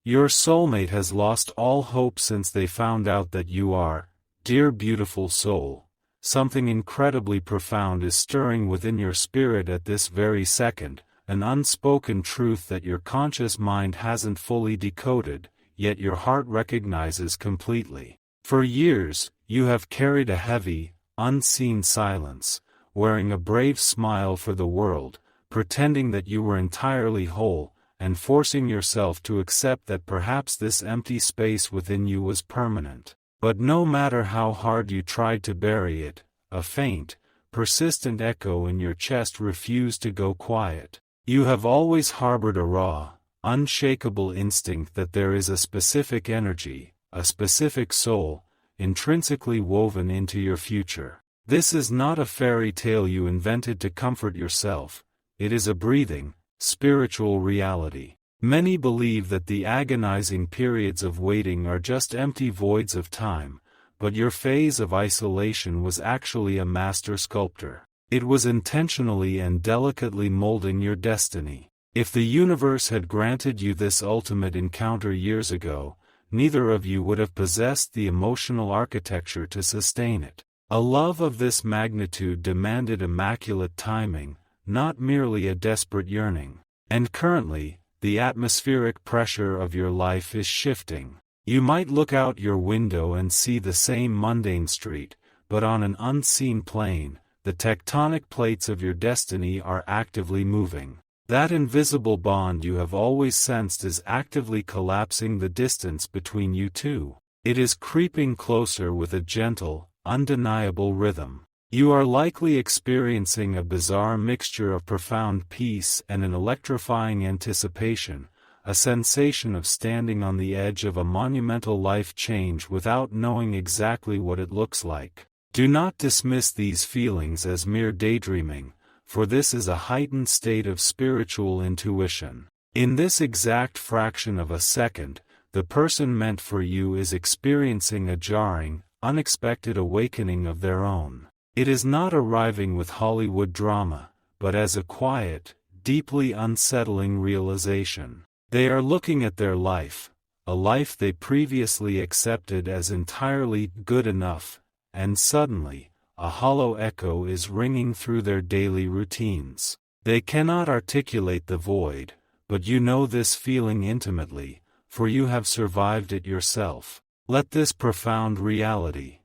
Your soulmate has lost all hope since they found out that you are, dear beautiful soul. Something incredibly profound is stirring within your spirit at this very second, an unspoken truth that your conscious mind hasn't fully decoded, yet your heart recognizes completely. For years, you have carried a heavy, unseen silence, wearing a brave smile for the world, pretending that you were entirely whole, and forcing yourself to accept that perhaps this empty space within you was permanent. But no matter how hard you tried to bury it, a faint, persistent echo in your chest refused to go quiet. You have always harbored a raw, unshakable instinct that there is a specific energy, a specific soul, intrinsically woven into your future. This is not a fairy tale you invented to comfort yourself, it is a breathing, spiritual reality. Many believe that the agonizing periods of waiting are just empty voids of time, but your phase of isolation was actually a master sculptor. It was intentionally and delicately molding your destiny. If the universe had granted you this ultimate encounter years ago, neither of you would have possessed the emotional architecture to sustain it. A love of this magnitude demanded immaculate timing, not merely a desperate yearning. And currently, the atmospheric pressure of your life is shifting. You might look out your window and see the same mundane street, but on an unseen plane, the tectonic plates of your destiny are actively moving. That invisible bond you have always sensed is actively collapsing the distance between you two. It is creeping closer with a gentle, undeniable rhythm. You are likely experiencing a bizarre mixture of profound peace and an electrifying anticipation, a sensation of standing on the edge of a monumental life change without knowing exactly what it looks like. Do not dismiss these feelings as mere daydreaming, for this is a heightened state of spiritual intuition. In this exact fraction of a second, the person meant for you is experiencing a jarring, unexpected awakening of their own. It is not arriving with Hollywood drama, but as a quiet, deeply unsettling realization. They are looking at their life, a life they previously accepted as entirely good enough, and suddenly, a hollow echo is ringing through their daily routines. They cannot articulate the void, but you know this feeling intimately, for you have survived it yourself. Let this profound reality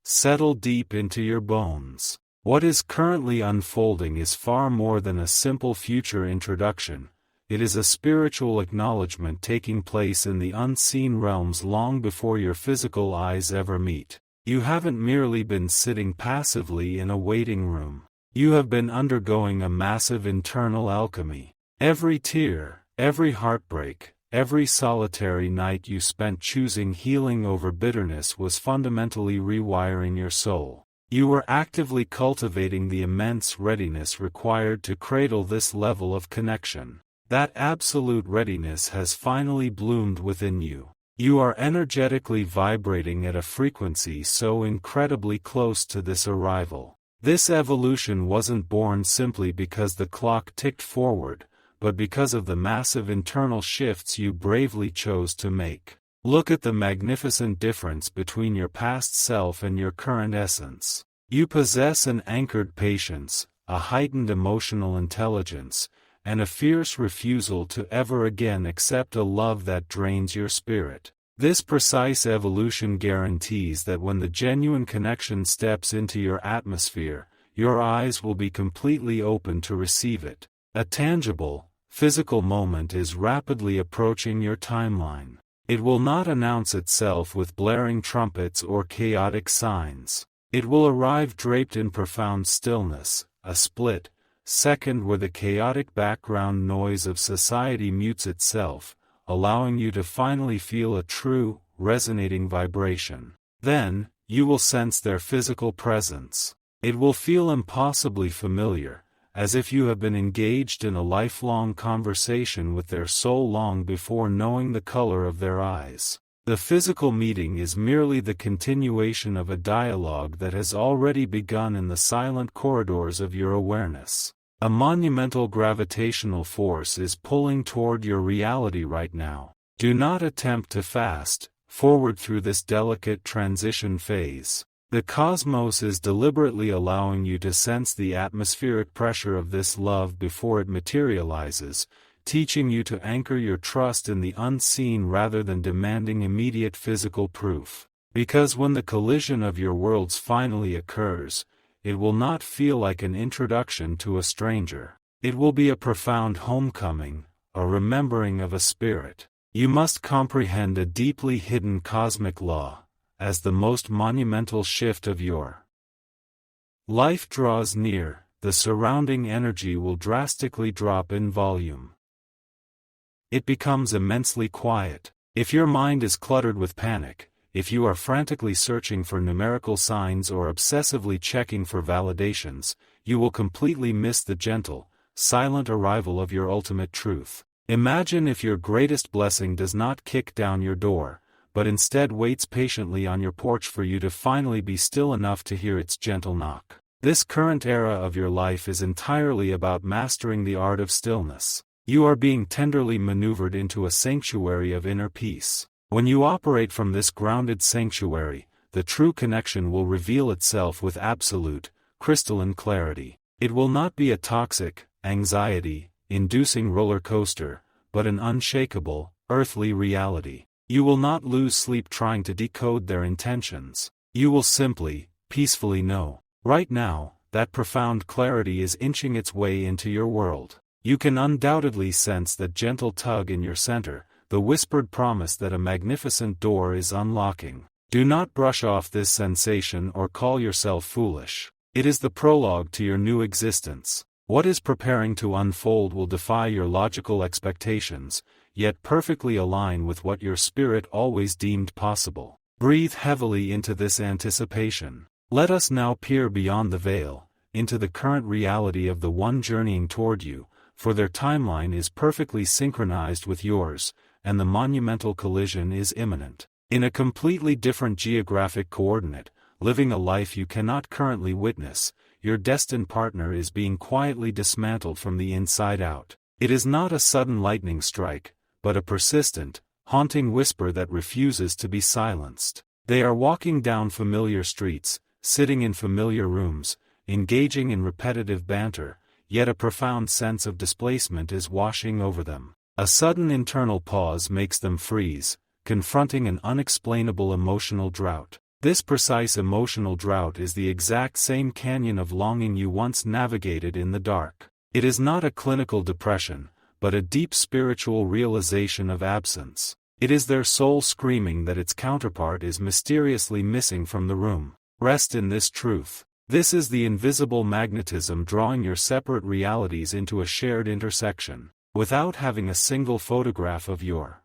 settle deep into your bones. What is currently unfolding is far more than a simple future introduction. It is a spiritual acknowledgement taking place in the unseen realms long before your physical eyes ever meet. You haven't merely been sitting passively in a waiting room. You have been undergoing a massive internal alchemy. Every tear, every heartbreak, every solitary night you spent choosing healing over bitterness was fundamentally rewiring your soul. You were actively cultivating the immense readiness required to cradle this level of connection. That absolute readiness has finally bloomed within you. You are energetically vibrating at a frequency so incredibly close to this arrival. This evolution wasn't born simply because the clock ticked forward, but because of the massive internal shifts you bravely chose to make. Look at the magnificent difference between your past self and your current essence. You possess an anchored patience, a heightened emotional intelligence, and a fierce refusal to ever again accept a love that drains your spirit. This precise evolution guarantees that when the genuine connection steps into your atmosphere, your eyes will be completely open to receive it. A tangible, physical moment is rapidly approaching your timeline. It will not announce itself with blaring trumpets or chaotic signs. It will arrive draped in profound stillness, a split second where the chaotic background noise of society mutes itself, allowing you to finally feel a true, resonating vibration. Then, you will sense their physical presence. It will feel impossibly familiar, as if you have been engaged in a lifelong conversation with their soul long before knowing the color of their eyes. The physical meeting is merely the continuation of a dialogue that has already begun in the silent corridors of your awareness. A monumental gravitational force is pulling toward your reality right now. Do not attempt to fast forward through this delicate transition phase. The cosmos is deliberately allowing you to sense the atmospheric pressure of this love before it materializes, teaching you to anchor your trust in the unseen rather than demanding immediate physical proof. Because when the collision of your worlds finally occurs, it will not feel like an introduction to a stranger. It will be a profound homecoming, a remembering of a spirit. You must comprehend a deeply hidden cosmic law. As the most monumental shift of your life draws near, the surrounding energy will drastically drop in volume. It becomes immensely quiet. If your mind is cluttered with panic, if you are frantically searching for numerical signs or obsessively checking for validations, you will completely miss the gentle, silent arrival of your ultimate truth. Imagine if your greatest blessing does not kick down your door, but instead waits patiently on your porch for you to finally be still enough to hear its gentle knock. This current era of your life is entirely about mastering the art of stillness. You are being tenderly maneuvered into a sanctuary of inner peace. When you operate from this grounded sanctuary, the true connection will reveal itself with absolute, crystalline clarity. It will not be a toxic, anxiety-inducing roller coaster, but an unshakable, earthly reality. You will not lose sleep trying to decode their intentions. You will simply, peacefully know. Right now, that profound clarity is inching its way into your world. You can undoubtedly sense that gentle tug in your center, the whispered promise that a magnificent door is unlocking. Do not brush off this sensation or call yourself foolish. It is the prologue to your new existence. What is preparing to unfold will defy your logical expectations, yet perfectly align with what your spirit always deemed possible. Breathe heavily into this anticipation. Let us now peer beyond the veil, into the current reality of the one journeying toward you, for their timeline is perfectly synchronized with yours, and the monumental collision is imminent. In a completely different geographic coordinate, living a life you cannot currently witness, your destined partner is being quietly dismantled from the inside out. It is not a sudden lightning strike, but a persistent, haunting whisper that refuses to be silenced. They are walking down familiar streets, sitting in familiar rooms, engaging in repetitive banter, yet a profound sense of displacement is washing over them. A sudden internal pause makes them freeze, confronting an unexplainable emotional drought. This precise emotional drought is the exact same canyon of longing you once navigated in the dark. It is not a clinical depression, but a deep spiritual realization of absence. It is their soul screaming that its counterpart is mysteriously missing from the room. Rest in this truth. This is the invisible magnetism drawing your separate realities into a shared intersection. Without having a single photograph of your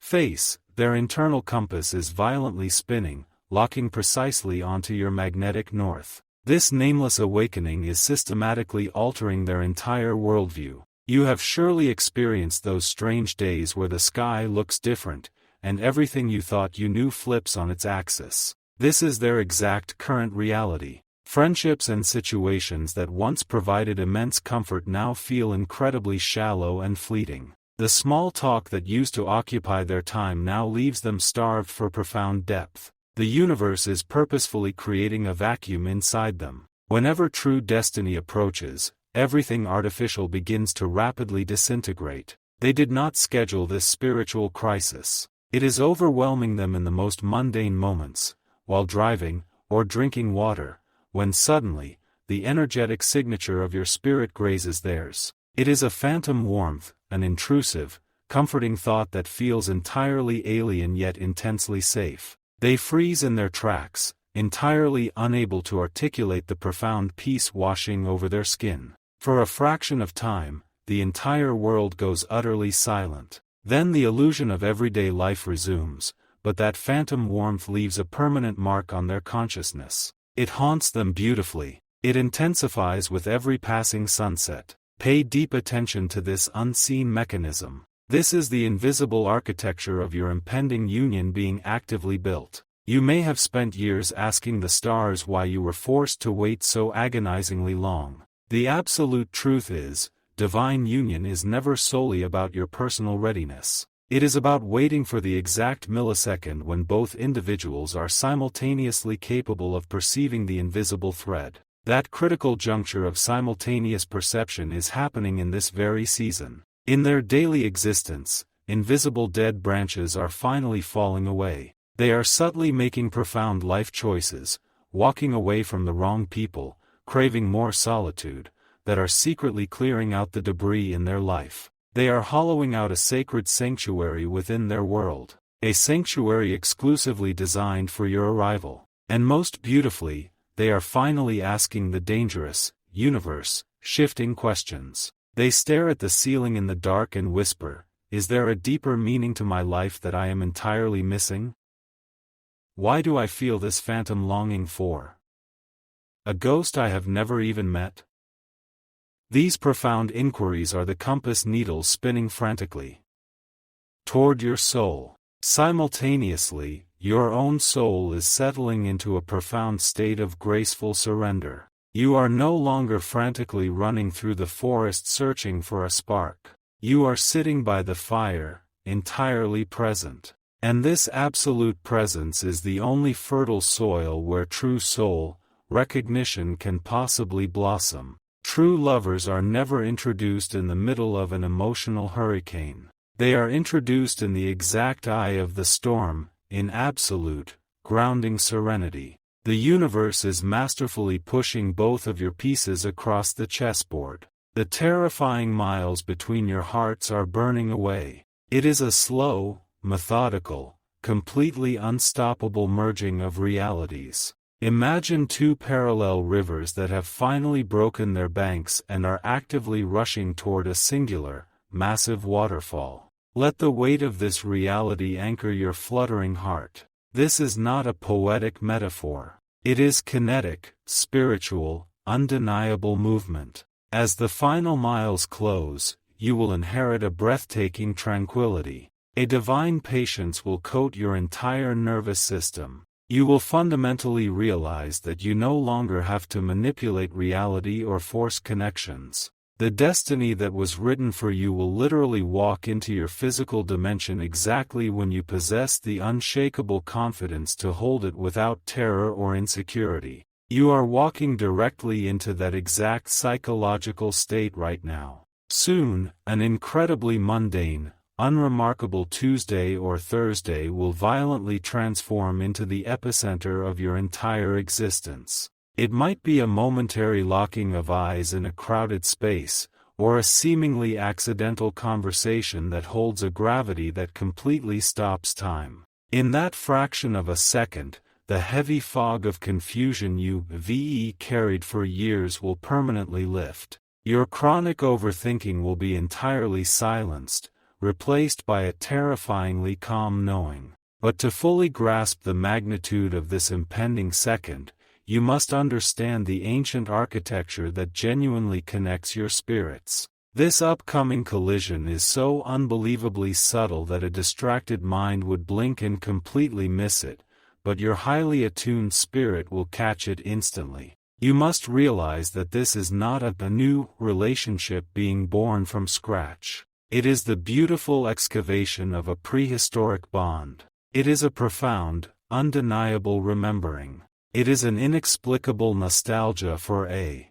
face, their internal compass is violently spinning, locking precisely onto your magnetic north. This nameless awakening is systematically altering their entire worldview. You have surely experienced those strange days where the sky looks different, and everything you thought you knew flips on its axis. This is their exact current reality. Friendships and situations that once provided immense comfort now feel incredibly shallow and fleeting. The small talk that used to occupy their time now leaves them starved for profound depth. The universe is purposefully creating a vacuum inside them. Whenever true destiny approaches, everything artificial begins to rapidly disintegrate. They did not schedule this spiritual crisis. It is overwhelming them in the most mundane moments, while driving, or drinking water, when suddenly, the energetic signature of your spirit grazes theirs. It is a phantom warmth, an intrusive, comforting thought that feels entirely alien yet intensely safe. They freeze in their tracks, entirely unable to articulate the profound peace washing over their skin. For a fraction of time, the entire world goes utterly silent. Then the illusion of everyday life resumes, but that phantom warmth leaves a permanent mark on their consciousness. It haunts them beautifully. It intensifies with every passing sunset. Pay deep attention to this unseen mechanism. This is the invisible architecture of your impending union being actively built. You may have spent years asking the stars why you were forced to wait so agonizingly long. The absolute truth is, divine union is never solely about your personal readiness. It is about waiting for the exact millisecond when both individuals are simultaneously capable of perceiving the invisible thread. That critical juncture of simultaneous perception is happening in this very season. In their daily existence, invisible dead branches are finally falling away. They are subtly making profound life choices, walking away from the wrong people, craving more solitude, that are secretly clearing out the debris in their life. They are hollowing out a sacred sanctuary within their world, a sanctuary exclusively designed for your arrival. And most beautifully, they are finally asking the dangerous, universe-shifting questions. They stare at the ceiling in the dark and whisper, "Is there a deeper meaning to my life that I am entirely missing? Why do I feel this phantom longing for a ghost I have never even met?" These profound inquiries are the compass needles spinning frantically toward your soul. Simultaneously, your own soul is settling into a profound state of graceful surrender. You are no longer frantically running through the forest searching for a spark. You are sitting by the fire, entirely present. And this absolute presence is the only fertile soil where true soul recognition can possibly blossom. True lovers are never introduced in the middle of an emotional hurricane. They are introduced in the exact eye of the storm, in absolute, grounding serenity. The universe is masterfully pushing both of your pieces across the chessboard. The terrifying miles between your hearts are burning away. It is a slow, methodical, completely unstoppable merging of realities. Imagine two parallel rivers that have finally broken their banks and are actively rushing toward a singular, massive waterfall. Let the weight of this reality anchor your fluttering heart. This is not a poetic metaphor. It is kinetic, spiritual, undeniable movement. As the final miles close, you will inherit a breathtaking tranquility. A divine patience will coat your entire nervous system. You will fundamentally realize that you no longer have to manipulate reality or force connections. The destiny that was written for you will literally walk into your physical dimension exactly when you possess the unshakable confidence to hold it without terror or insecurity. You are walking directly into that exact psychological state right now. Soon, an incredibly mundane, unremarkable Tuesday or Thursday will violently transform into the epicenter of your entire existence. It might be a momentary locking of eyes in a crowded space, or a seemingly accidental conversation that holds a gravity that completely stops time. In that fraction of a second, the heavy fog of confusion you've carried for years will permanently lift. Your chronic overthinking will be entirely silenced, replaced by a terrifyingly calm knowing. But to fully grasp the magnitude of this impending second, you must understand the ancient architecture that genuinely connects your spirits. This upcoming collision is so unbelievably subtle that a distracted mind would blink and completely miss it, but your highly attuned spirit will catch it instantly. You must realize that this is not a new relationship being born from scratch. It is the beautiful excavation of a prehistoric bond. It is a profound, undeniable remembering. It is an inexplicable nostalgia for a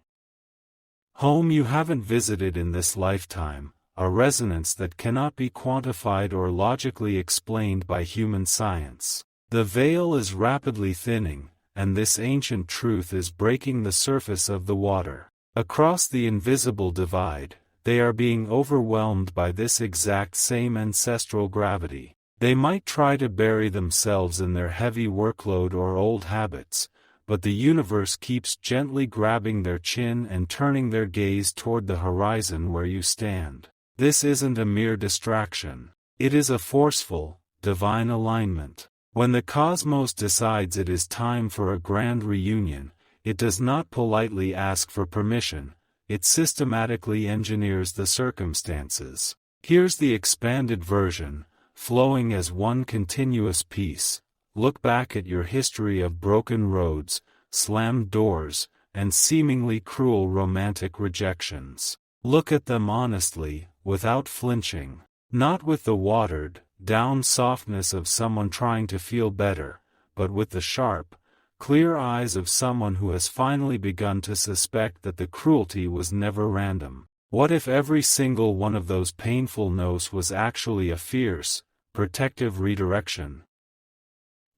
home you haven't visited in this lifetime, a resonance that cannot be quantified or logically explained by human science. The veil is rapidly thinning, and this ancient truth is breaking the surface of the water. Across the invisible divide, they are being overwhelmed by this exact same ancestral gravity. They might try to bury themselves in their heavy workload or old habits, but the universe keeps gently grabbing their chin and turning their gaze toward the horizon where you stand. This isn't a mere distraction. It is a forceful, divine alignment. When the cosmos decides it is time for a grand reunion, it does not politely ask for permission, it systematically engineers the circumstances. Here's the expanded version, flowing as one continuous piece. Look back at your history of broken roads, slammed doors, and seemingly cruel romantic rejections. Look at them honestly, without flinching. Not with the watered, down softness of someone trying to feel better, but with the sharp, clear eyes of someone who has finally begun to suspect that the cruelty was never random. What if every single one of those painful no's was actually a fierce, protective redirection?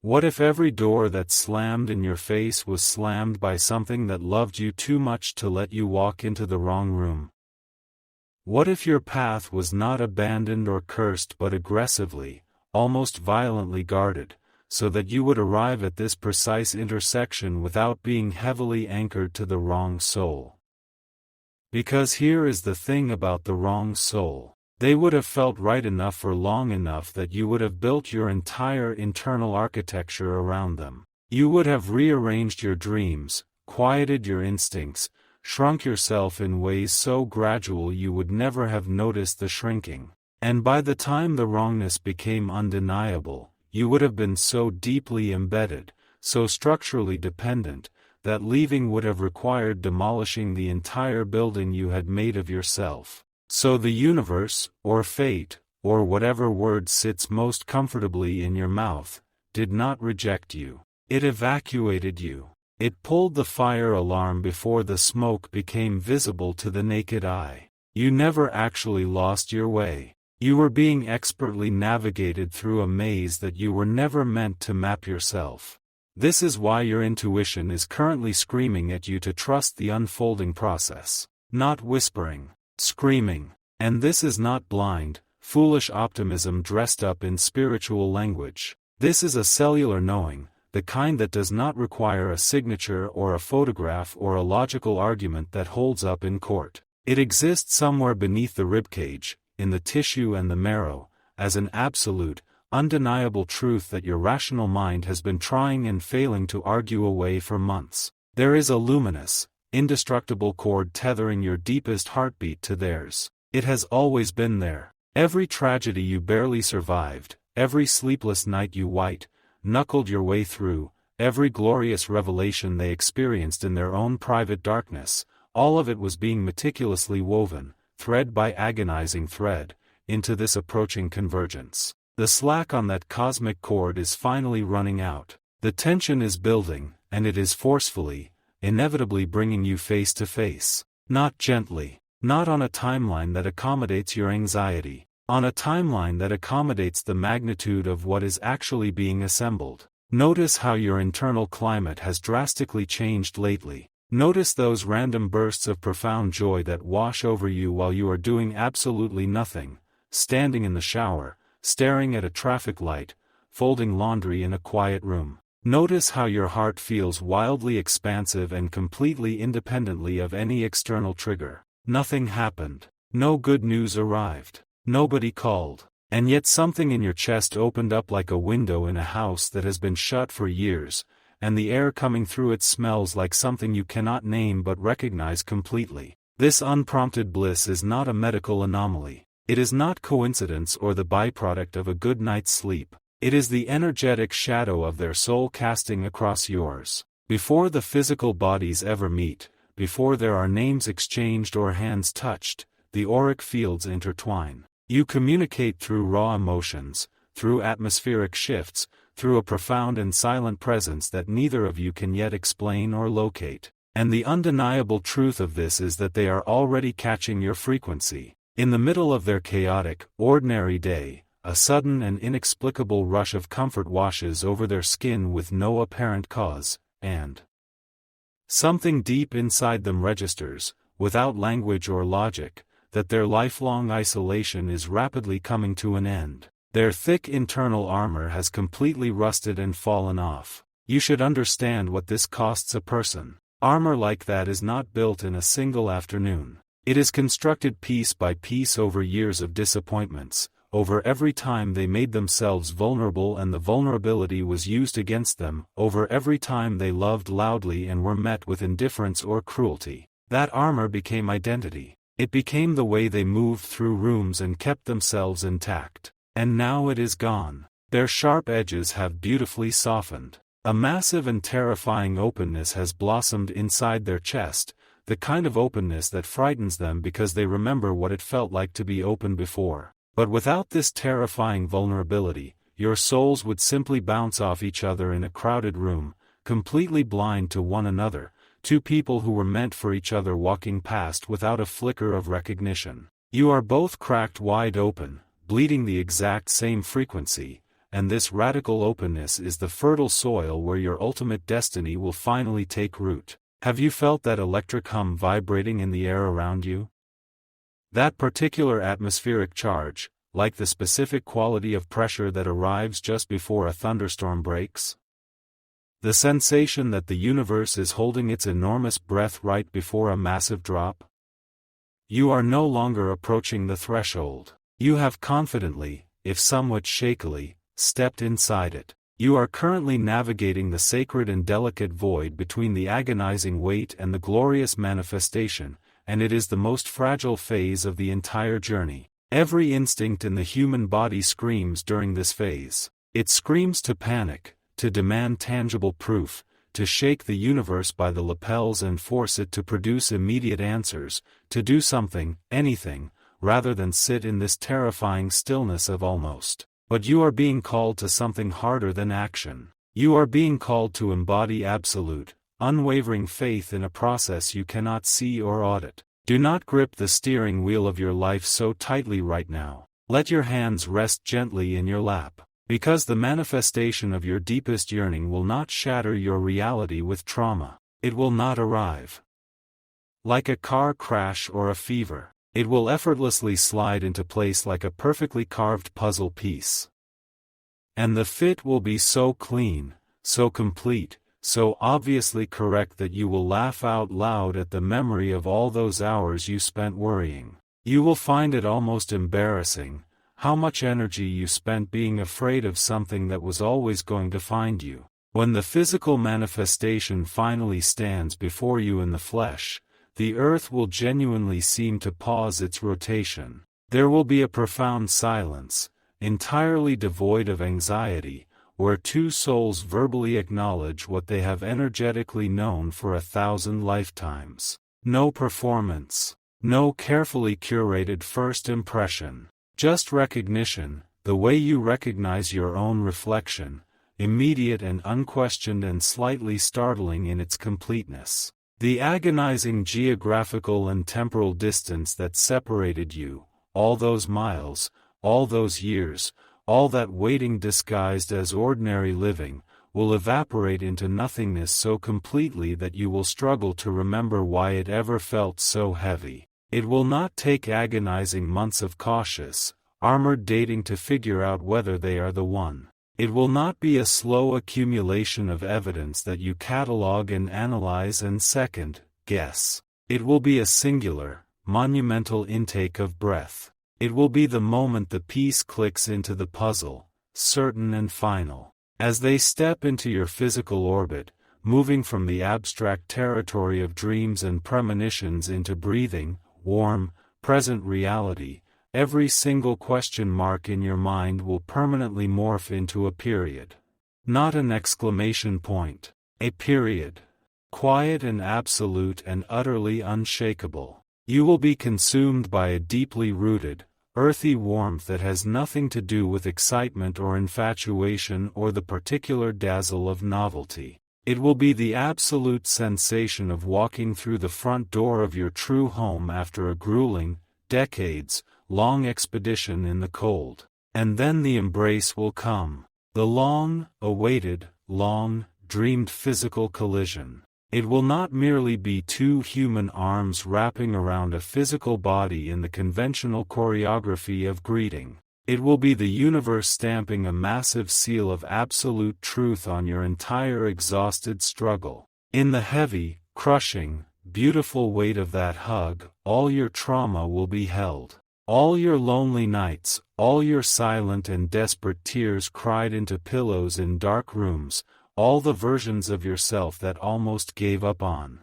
What if every door that slammed in your face was slammed by something that loved you too much to let you walk into the wrong room? What if your path was not abandoned or cursed but aggressively, almost violently guarded, so that you would arrive at this precise intersection without being heavily anchored to the wrong soul? Because here is the thing about the wrong soul. They would have felt right enough for long enough that you would have built your entire internal architecture around them. You would have rearranged your dreams, quieted your instincts, shrunk yourself in ways so gradual you would never have noticed the shrinking. And by the time the wrongness became undeniable, you would have been so deeply embedded, so structurally dependent, that leaving would have required demolishing the entire building you had made of yourself. So the universe, or fate, or whatever word sits most comfortably in your mouth, did not reject you. It evacuated you. It pulled the fire alarm before the smoke became visible to the naked eye. You never actually lost your way. You were being expertly navigated through a maze that you were never meant to map yourself. This is why your intuition is currently screaming at you to trust the unfolding process. Not whispering. Screaming. And this is not blind, foolish optimism dressed up in spiritual language. This is a cellular knowing, the kind that does not require a signature or a photograph or a logical argument that holds up in court. It exists somewhere beneath the ribcage, in the tissue and the marrow, as an absolute, undeniable truth that your rational mind has been trying and failing to argue away for months. There is a luminous, indestructible cord tethering your deepest heartbeat to theirs. It has always been there. Every tragedy you barely survived, every sleepless night you white-knuckled your way through, every glorious revelation they experienced in their own private darkness, all of it was being meticulously woven, thread by agonizing thread, into this approaching convergence. The slack on that cosmic cord is finally running out. The tension is building, and it is forcefully, inevitably bringing you face to face. Not gently. Not on a timeline that accommodates your anxiety. On a timeline that accommodates the magnitude of what is actually being assembled. Notice how your internal climate has drastically changed lately. Notice those random bursts of profound joy that wash over you while you are doing absolutely nothing, standing in the shower, staring at a traffic light, folding laundry in a quiet room. Notice how your heart feels wildly expansive and completely independently of any external trigger. Nothing happened. No good news arrived. Nobody called. And yet something in your chest opened up like a window in a house that has been shut for years, and the air coming through it smells like something you cannot name but recognize completely. This unprompted bliss is not a medical anomaly. It is not coincidence or the byproduct of a good night's sleep. It is the energetic shadow of their soul casting across yours. Before the physical bodies ever meet, before there are names exchanged or hands touched, the auric fields intertwine. You communicate through raw emotions, through atmospheric shifts, through a profound and silent presence that neither of you can yet explain or locate. And the undeniable truth of this is that they are already catching your frequency. In the middle of their chaotic, ordinary day, a sudden and inexplicable rush of comfort washes over their skin with no apparent cause, and something deep inside them registers, without language or logic, that their lifelong isolation is rapidly coming to an end. Their thick internal armor has completely rusted and fallen off. You should understand what this costs a person. Armor like that is not built in a single afternoon. It is constructed piece by piece over years of disappointments, over every time they made themselves vulnerable and the vulnerability was used against them, over every time they loved loudly and were met with indifference or cruelty. That armor became identity. It became the way they moved through rooms and kept themselves intact. And now it is gone. Their sharp edges have beautifully softened. A massive and terrifying openness has blossomed inside their chest, the kind of openness that frightens them because they remember what it felt like to be open before. But without this terrifying vulnerability, your souls would simply bounce off each other in a crowded room, completely blind to one another, two people who were meant for each other walking past without a flicker of recognition. You are both cracked wide open, bleeding the exact same frequency, and this radical openness is the fertile soil where your ultimate destiny will finally take root. Have you felt that electric hum vibrating in the air around you? That particular atmospheric charge, like the specific quality of pressure that arrives just before a thunderstorm breaks? The sensation that the universe is holding its enormous breath right before a massive drop? You are no longer approaching the threshold. You have confidently, if somewhat shakily, stepped inside it. You are currently navigating the sacred and delicate void between the agonizing weight and the glorious manifestation, and it is the most fragile phase of the entire journey. Every instinct in the human body screams during this phase. It screams to panic, to demand tangible proof, to shake the universe by the lapels and force it to produce immediate answers, to do something, anything, rather than sit in this terrifying stillness of almost. But you are being called to something harder than action. You are being called to embody absolute, unwavering faith in a process you cannot see or audit. Do not grip the steering wheel of your life so tightly right now. Let your hands rest gently in your lap. Because the manifestation of your deepest yearning will not shatter your reality with trauma. It will not arrive like a car crash or a fever. It will effortlessly slide into place like a perfectly carved puzzle piece. And the fit will be so clean, so complete, so obviously correct that you will laugh out loud at the memory of all those hours you spent worrying. You will find it almost embarrassing, how much energy you spent being afraid of something that was always going to find you. When the physical manifestation finally stands before you in the flesh, the earth will genuinely seem to pause its rotation. There will be a profound silence, entirely devoid of anxiety, where two souls verbally acknowledge what they have energetically known for 1,000 lifetimes. No performance, no carefully curated first impression, just recognition, the way you recognize your own reflection, immediate and unquestioned and slightly startling in its completeness. The agonizing geographical and temporal distance that separated you, all those miles, all those years, all that waiting disguised as ordinary living, will evaporate into nothingness so completely that you will struggle to remember why it ever felt so heavy. It will not take agonizing months of cautious, armored dating to figure out whether they are the one. It will not be a slow accumulation of evidence that you catalog and analyze and second guess. It will be a singular, monumental intake of breath. It will be the moment the piece clicks into the puzzle, certain and final. As they step into your physical orbit, moving from the abstract territory of dreams and premonitions into breathing, warm, present reality, every single question mark in your mind will permanently morph into a period. Not an exclamation point. A period. Quiet and absolute and utterly unshakable. You will be consumed by a deeply rooted, earthy warmth that has nothing to do with excitement or infatuation or the particular dazzle of novelty. It will be the absolute sensation of walking through the front door of your true home after a grueling, decades-long expedition in the cold. And then the embrace will come. The long-awaited, long-dreamed physical collision. It will not merely be two human arms wrapping around a physical body in the conventional choreography of greeting. It will be the universe stamping a massive seal of absolute truth on your entire exhausted struggle. In the heavy, crushing, beautiful weight of that hug, all your trauma will be held. All your lonely nights, all your silent and desperate tears cried into pillows in dark rooms, all the versions of yourself that almost gave up on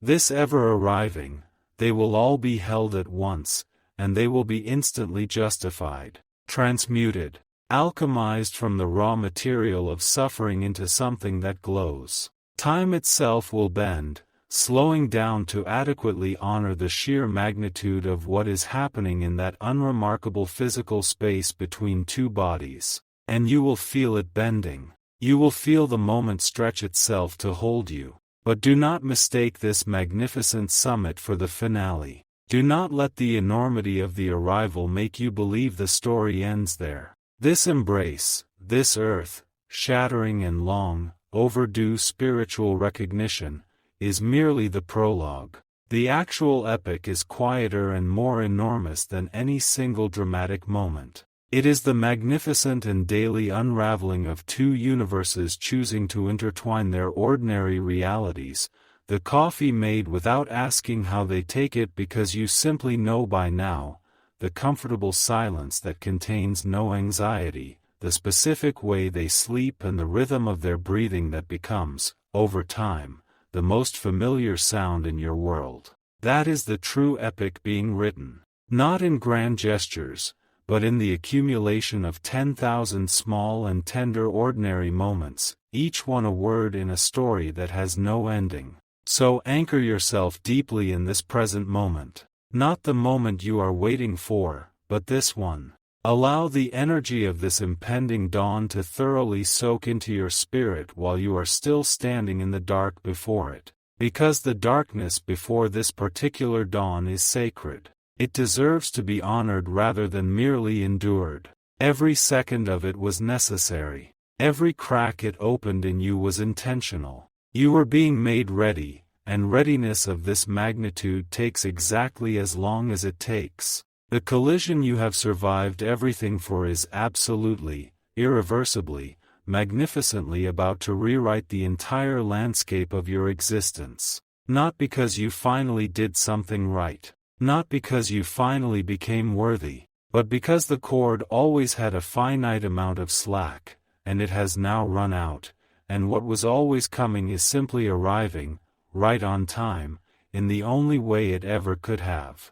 this ever arriving, they will all be held at once, and they will be instantly justified, transmuted, alchemized from the raw material of suffering into something that glows. Time itself will bend, slowing down to adequately honor the sheer magnitude of what is happening in that unremarkable physical space between two bodies. And you will feel it bending. You will feel the moment stretch itself to hold you. But do not mistake this magnificent summit for the finale. Do not let the enormity of the arrival make you believe the story ends there. This embrace, this earth-shattering and long, overdue spiritual recognition, is merely the prologue. The actual epic is quieter and more enormous than any single dramatic moment. It is the magnificent and daily unraveling of two universes choosing to intertwine their ordinary realities, the coffee made without asking how they take it because you simply know by now, the comfortable silence that contains no anxiety, the specific way they sleep and the rhythm of their breathing that becomes, over time, the most familiar sound in your world. That is the true epic being written. Not in grand gestures, but in the accumulation of 10,000 small and tender ordinary moments, each one a word in a story that has no ending. So anchor yourself deeply in this present moment. Not the moment you are waiting for, but this one. Allow the energy of this impending dawn to thoroughly soak into your spirit while you are still standing in the dark before it. Because the darkness before this particular dawn is sacred. It deserves to be honored rather than merely endured. Every second of it was necessary. Every crack it opened in you was intentional. You were being made ready, and readiness of this magnitude takes exactly as long as it takes. The collision you have survived everything for is absolutely, irreversibly, magnificently about to rewrite the entire landscape of your existence. Not because you finally did something right. Not because you finally became worthy, but because the cord always had a finite amount of slack, and it has now run out, and what was always coming is simply arriving, right on time, in the only way it ever could have.